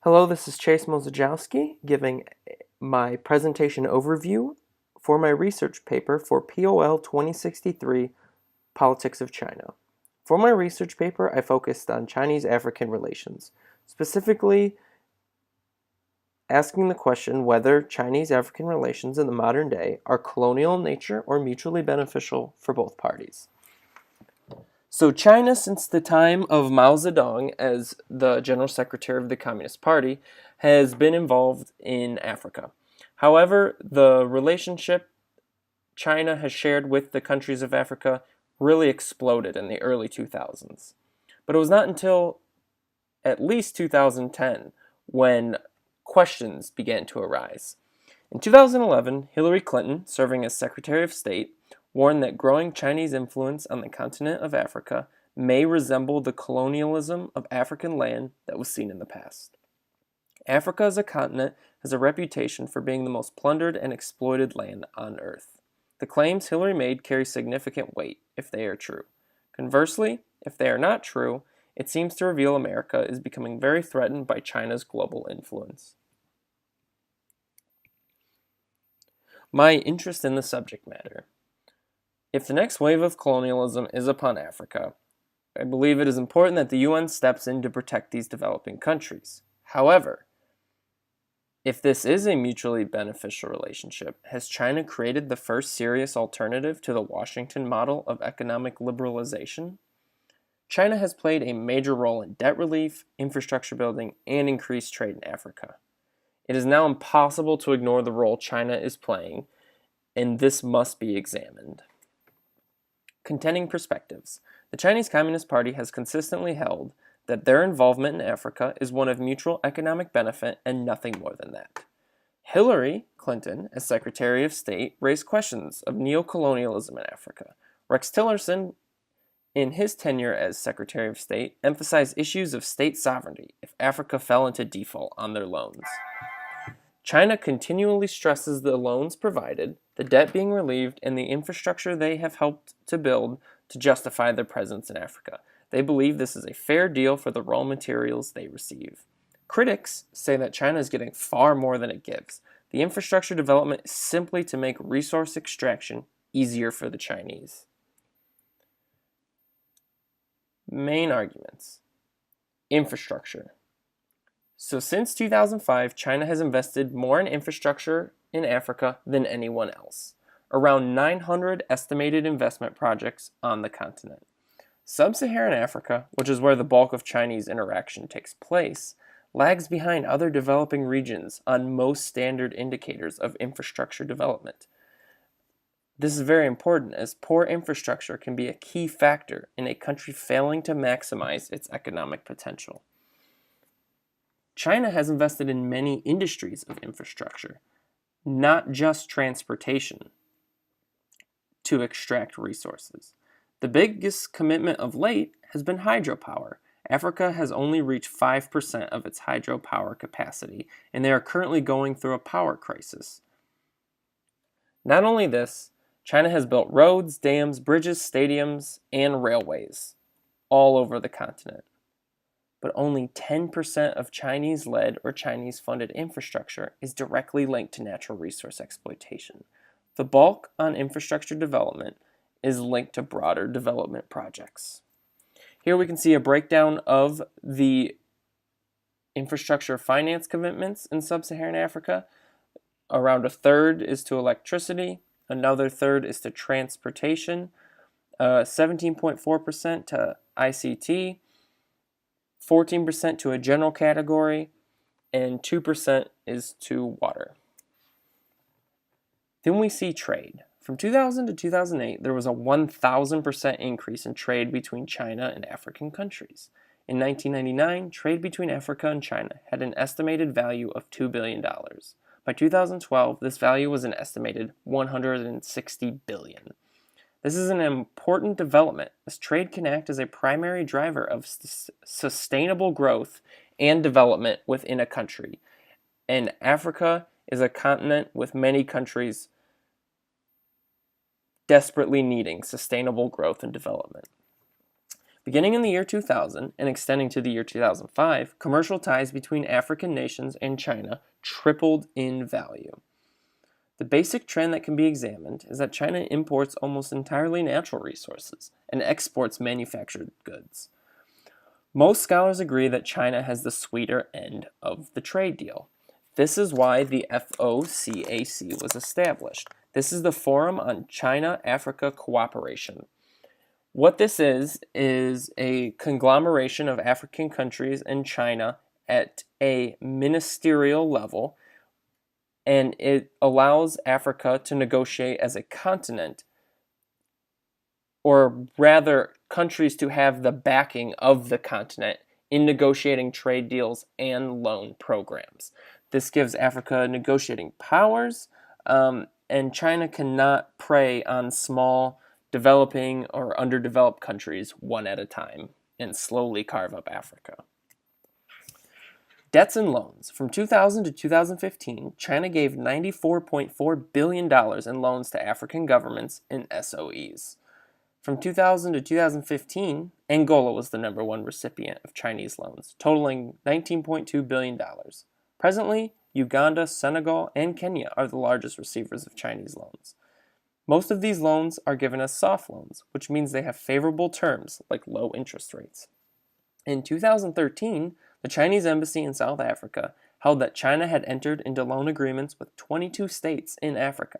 Hello, this is Chase Mozajowski giving my presentation overview for my research paper for POL 2063, Politics of China. For my research paper, I focused on Chinese-African relations, specifically asking the question whether Chinese-African relations in the modern day are colonial in nature or mutually beneficial for both parties. So China, since the time of Mao Zedong as the General Secretary of the Communist Party, has been involved in Africa. However, the relationship China has shared with the countries of Africa really exploded in the early 2000s. But it was not until at least 2010 when questions began to arise. In 2011, Hillary Clinton, serving as Secretary of State, warned that growing Chinese influence on the continent of Africa may resemble the colonialism of African land that was seen in the past. Africa as a continent has a reputation for being the most plundered and exploited land on earth. The claims Hillary made carry significant weight if they are true. Conversely, if they are not true, it seems to reveal America is becoming very threatened by China's global influence. My interest in the subject matter. If the next wave of colonialism is upon Africa, I believe it is important that the UN steps in to protect these developing countries. However, if this is a mutually beneficial relationship, has China created the first serious alternative to the Washington model of economic liberalization? China has played a major role in debt relief, infrastructure building, and increased trade in Africa. It is now impossible to ignore the role China is playing, and this must be examined. Contending perspectives. The Chinese Communist Party has consistently held that their involvement in Africa is one of mutual economic benefit and nothing more than that. Hillary Clinton, as Secretary of State, raised questions of neocolonialism in Africa. Rex Tillerson, in his tenure as Secretary of State, emphasized issues of state sovereignty if Africa fell into default on their loans. China continually stresses the loans provided, the debt being relieved, and the infrastructure they have helped to build to justify their presence in Africa. They believe this is a fair deal for the raw materials they receive. Critics say that China is getting far more than it gives. The infrastructure development is simply to make resource extraction easier for the Chinese. Main arguments. Infrastructure. So since 2005, China has invested more in infrastructure in Africa than anyone else. Around 900 estimated investment projects on the continent. Sub-Saharan Africa, which is where the bulk of Chinese interaction takes place, lags behind other developing regions on most standard indicators of infrastructure development. This is very important as poor infrastructure can be a key factor in a country failing to maximize its economic potential. China has invested in many industries of infrastructure, not just transportation, to extract resources. The biggest commitment of late has been hydropower. Africa has only reached 5% of its hydropower capacity, and they are currently going through a power crisis. Not only this, China has built roads, dams, bridges, stadiums, and railways all over the continent. But only 10% of Chinese-led or Chinese-funded infrastructure is directly linked to natural resource exploitation. The bulk on infrastructure development is linked to broader development projects. Here we can see a breakdown of the infrastructure finance commitments in sub-Saharan Africa. Around a third is to electricity, another third is to transportation, 17.4% to ICT, 14% to a general category, and 2% is to water. Then we see trade. From 2000 to 2008, there was a 1,000% increase in trade between China and African countries. In 1999, trade between Africa and China had an estimated value of $2 billion. By 2012, this value was an estimated $160 billion. This is an important development, as trade can act as a primary driver of sustainable growth and development within a country. And Africa is a continent with many countries desperately needing sustainable growth and development. Beginning in the year 2000 and extending to the year 2005, commercial ties between African nations and China tripled in value. The basic trend that can be examined is that China imports almost entirely natural resources and exports manufactured goods. Most scholars agree that China has the sweeter end of the trade deal. This is why the FOCAC was established. This is the Forum on China-Africa Cooperation. What this is a conglomeration of African countries and China at a ministerial level, and it allows Africa to negotiate as a continent, or rather, countries to have the backing of the continent in negotiating trade deals and loan programs. This gives Africa negotiating powers, and China cannot prey on small, developing or underdeveloped countries one at a time and slowly carve up Africa. Debts and loans. From 2000 to 2015, China gave $94.4 billion in loans to African governments and SOEs. From 2000 to 2015, Angola was the number one recipient of Chinese loans, totaling $19.2 billion. Presently, Uganda, Senegal, and Kenya are the largest receivers of Chinese loans. Most of these loans are given as soft loans, which means they have favorable terms like low interest rates. In 2013, the Chinese embassy in South Africa held that China had entered into loan agreements with 22 states in Africa.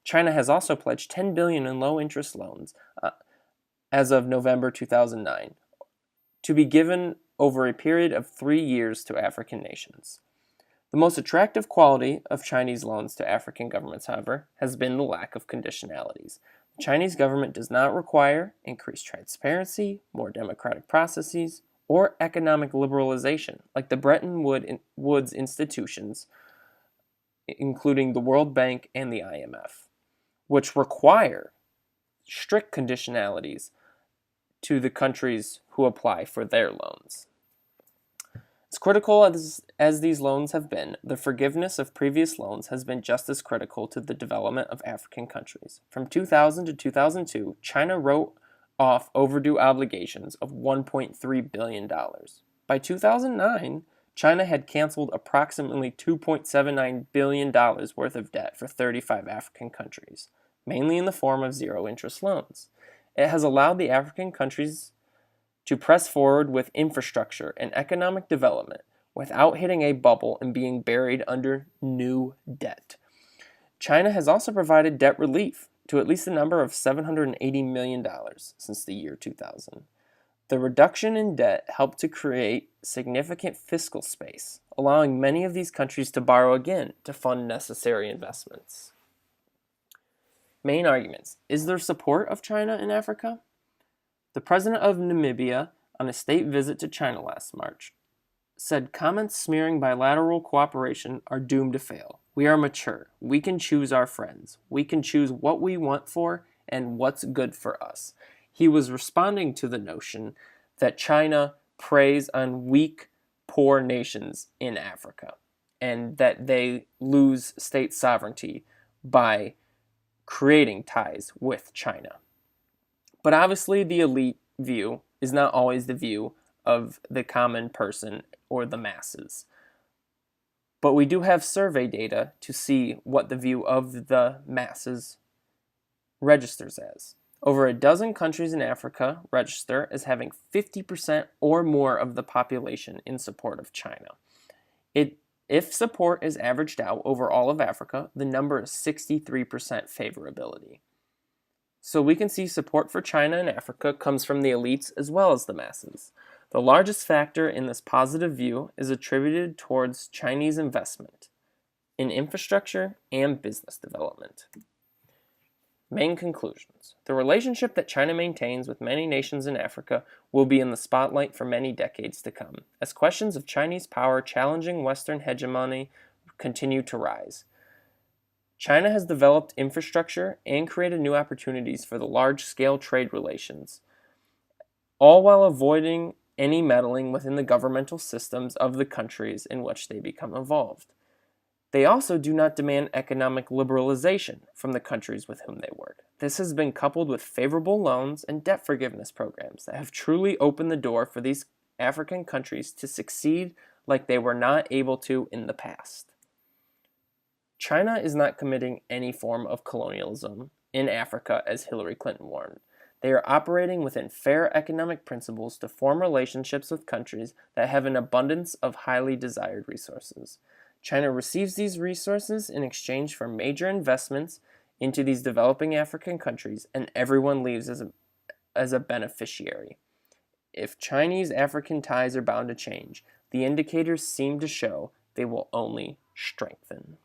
China has also pledged $10 billion in low-interest loans as of November 2009 to be given over a period of 3 years to African nations. The most attractive quality of Chinese loans to African governments, however, has been the lack of conditionalities. The Chinese government does not require increased transparency, more democratic processes, or economic liberalization like the Bretton Woods institutions, including the World Bank and the IMF, which require strict conditionalities to the countries who apply for their loans. As critical as these loans have been, the forgiveness of previous loans has been just as critical to the development of African countries. From 2000 to 2002, China wrote off overdue obligations of $1.3 billion. By 2009, China had canceled approximately $2.79 billion worth of debt for 35 African countries, mainly in the form of zero-interest loans. It has allowed the African countries to press forward with infrastructure and economic development without hitting a bubble and being buried under new debt. China has also provided debt relief to at least the number of $780 million since the year 2000. The reduction in debt helped to create significant fiscal space, allowing many of these countries to borrow again to fund necessary investments. Main arguments. Is there support of China in Africa? The president of Namibia, on a state visit to China last March, said comments smearing bilateral cooperation are doomed to fail. We are mature. We can choose our friends. We can choose what we want for and what's good for us. He was responding to the notion that China preys on weak, poor nations in Africa and that they lose state sovereignty by creating ties with China. But obviously, the elite view is not always the view of the common person or the masses. But we do have survey data to see what the view of the masses registers as. Over a dozen countries in Africa register as having 50% or more of the population in support of China. If support is averaged out over all of Africa, the number is 63% favorability. So we can see support for China in Africa comes from the elites as well as the masses. The largest factor in this positive view is attributed towards Chinese investment in infrastructure and business development. Main conclusions. The relationship that China maintains with many nations in Africa will be in the spotlight for many decades to come, as questions of Chinese power challenging Western hegemony continue to rise. China has developed infrastructure and created new opportunities for the large-scale trade relations, all while avoiding any meddling within the governmental systems of the countries in which they become involved. They also do not demand economic liberalization from the countries with whom they work. This has been coupled with favorable loans and debt forgiveness programs that have truly opened the door for these African countries to succeed like they were not able to in the past. China is not committing any form of colonialism in Africa, as Hillary Clinton warned. They are operating within fair economic principles to form relationships with countries that have an abundance of highly desired resources. China receives these resources in exchange for major investments into these developing African countries, and everyone leaves as a beneficiary. If Chinese-African ties are bound to change, the indicators seem to show they will only strengthen.